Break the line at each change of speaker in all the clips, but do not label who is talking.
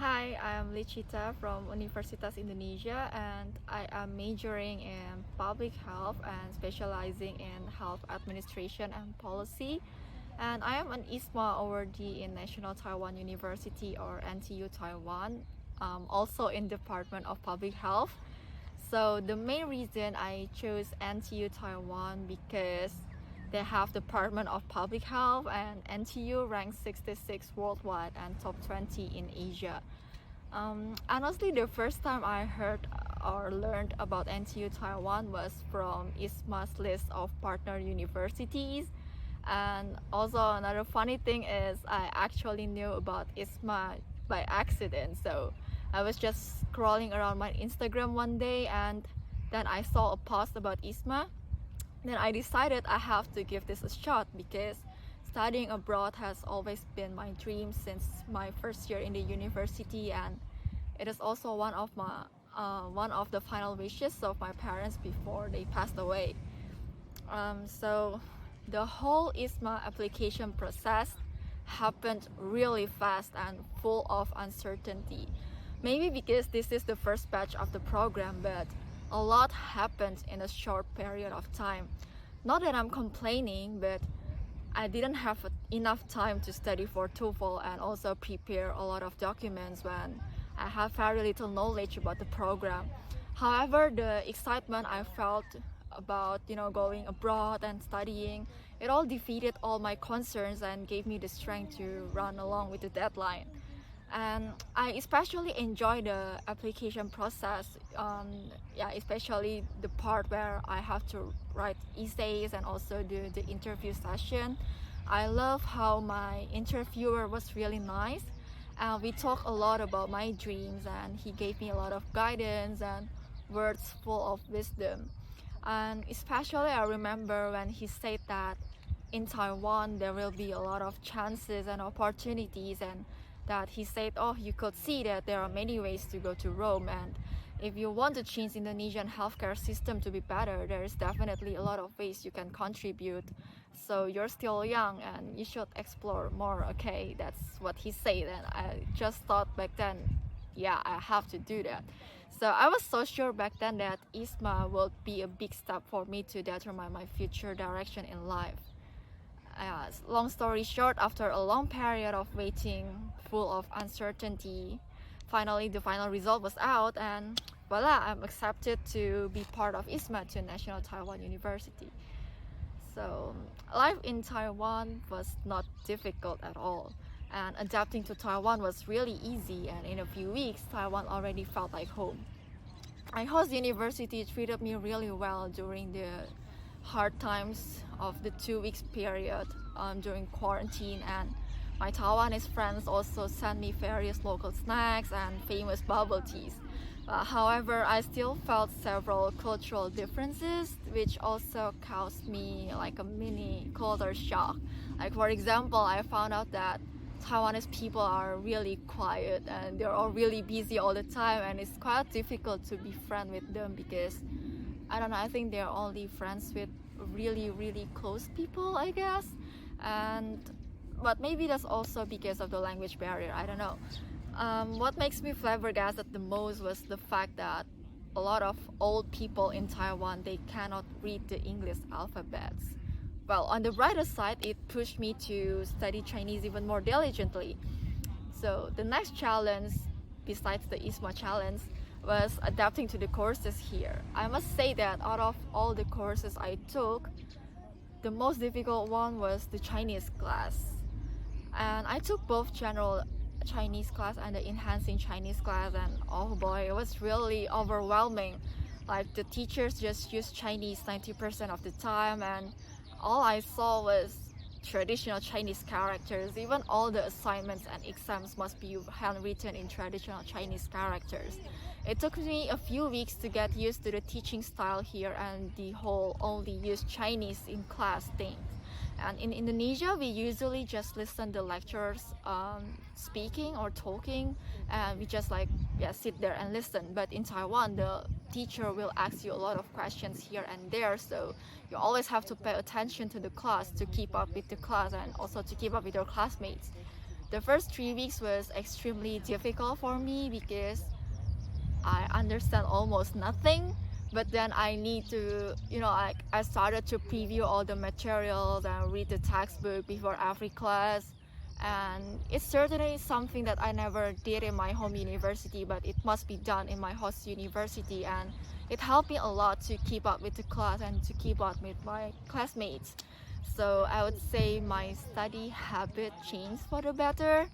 Hi, I am Lichita from Universitas Indonesia and I am majoring in public health and specializing in health administration and policy. And I am an IISMA awardee in National Taiwan University or NTU Taiwan, also in Department of Public Health. So the main reason I chose NTU Taiwan because they have Department of Public Health and NTU ranks 66 worldwide and top 20 in Asia. Honestly, the first time I heard or learned about NTU Taiwan was from ISMA's list of partner universities. And also another funny thing is I actually knew about ISMA by accident. So I was just scrolling around my Instagram one day and then I saw a post about ISMA. Then I decided I have to give this a shot because studying abroad has always been my dream since my first year in the university, and it is also one of the final wishes of my parents before they passed away. So the whole ISMA application process happened really fast and full of uncertainty. Maybe because this is the first batch of the program, but a lot happened in a short period of time. Not that I'm complaining, but I didn't have enough time to study for TOEFL and also prepare a lot of documents when I have very little knowledge about the program. However, the excitement I felt about going abroad and studying, it all defeated all my concerns and gave me the strength to run along with the deadline. And I especially enjoy the application process. Yeah, especially the part where I have to write essays and also do the interview session. I love how my interviewer was really nice. We talked a lot about my dreams, and he gave me a lot of guidance and words full of wisdom. And especially, I remember when he said that in Taiwan there will be a lot of chances and opportunities, and that he said, oh, you could see that there are many ways to go to Rome, and if you want to change Indonesian healthcare system to be better, there is definitely a lot of ways you can contribute. So you're still young and you should explore more. Okay, that's what he said, and I just thought back then, yeah, I have to do that. So I was so sure back then that ISMA would be a big step for me to determine my future direction in life. Long story short, after a long period of waiting, full of uncertainty, finally the final result was out, and voila, I'm accepted to be part of ISMA to National Taiwan University. So life in Taiwan was not difficult at all, and adapting to Taiwan was really easy, and in a few weeks Taiwan already felt like home. My host university treated me really well during the hard times of the 2 weeks period during quarantine, and my Taiwanese friends also sent me various local snacks and famous bubble teas. However, I still felt several cultural differences, which also caused me like a mini culture shock. Like for example, I found out that Taiwanese people are really quiet and they're all really busy all the time, and it's quite difficult to be friends with them because I don't know, I think they're only friends with really close people, I guess. And but maybe that's also because of the language barrier, I don't know. What makes me flabbergasted the most was the fact that a lot of old people in Taiwan, they cannot read the English alphabets. Well, on the brighter side, it pushed me to study Chinese even more diligently. So the next challenge, besides the ISMA challenge, was adapting to the courses here. I must say that out of all the courses I took, the most difficult one was the Chinese class. And I took both general Chinese class and the enhancing Chinese class, and oh boy, it was really overwhelming. Like the teachers just used Chinese 90% of the time, and all I saw was traditional Chinese characters. Even all the assignments and exams must be handwritten in traditional Chinese characters. It took me a few weeks to get used to the teaching style here and the whole only use Chinese in class thing. And in Indonesia, we usually just listen the lecturers speaking or talking, and we just like sit there and listen. But in Taiwan, the teacher will ask you a lot of questions here and there, so you always have to pay attention to the class to keep up with the class and also to keep up with your classmates. The first 3 weeks was extremely difficult for me because I understand almost nothing. But then I need to, I started to preview all the materials and read the textbook before every class. And it's certainly something that I never did in my home university, but it must be done in my host university. And it helped me a lot to keep up with the class and to keep up with my classmates. So I would say my study habit changed for the better.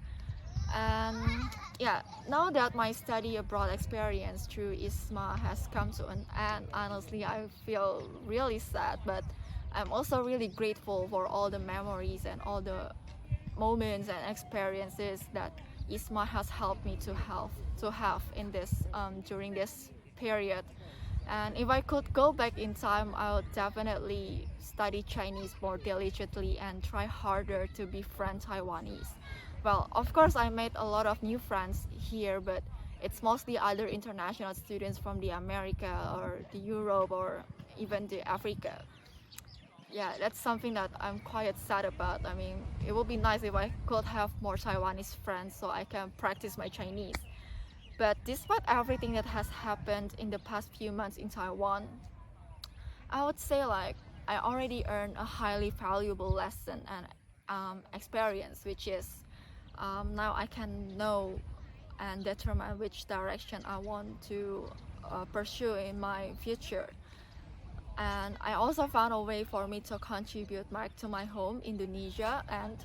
And yeah, now that my study abroad experience through IISMA has come to an end, honestly, I feel really sad, but I'm also really grateful for all the memories and all the moments and experiences that IISMA has helped me to have in this during this period. And if I could go back in time, I would definitely study Chinese more diligently and try harder to befriend Taiwanese. Well, of course, I made a lot of new friends here, but it's mostly other international students from the America or the Europe or even the Africa. Yeah, that's something that I'm quite sad about. I mean, it would be nice if I could have more Taiwanese friends so I can practice my Chinese. But despite everything that has happened in the past few months in Taiwan, I would say like I already earned a highly valuable lesson and experience, which is now I can know and determine which direction I want to pursue in my future. And I also found a way for me to contribute back to my home, Indonesia. And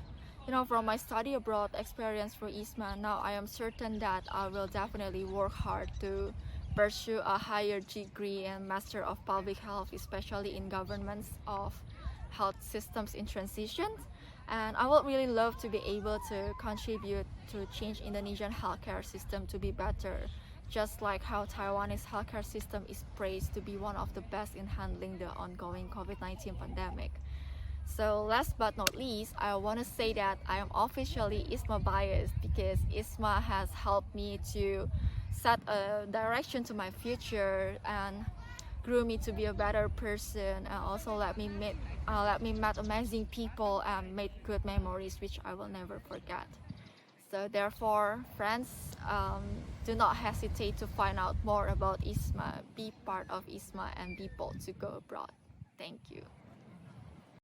from my study abroad experience through ISMA, now I am certain that I will definitely work hard to pursue a higher degree and Master of Public Health, especially in governments of health systems in transition. And I would really love to be able to contribute to change Indonesian healthcare system to be better, just like how Taiwanese healthcare system is praised to be one of the best in handling the ongoing COVID-19 pandemic. So last but not least, I want to say that I am officially ISMA biased because ISMA has helped me to set a direction to my future and grew me to be a better person, and also let me meet amazing people and make good memories which I will never forget. So therefore, friends, do not hesitate to find out more about ISMA, be part of ISMA, and be bold to go abroad. Thank you.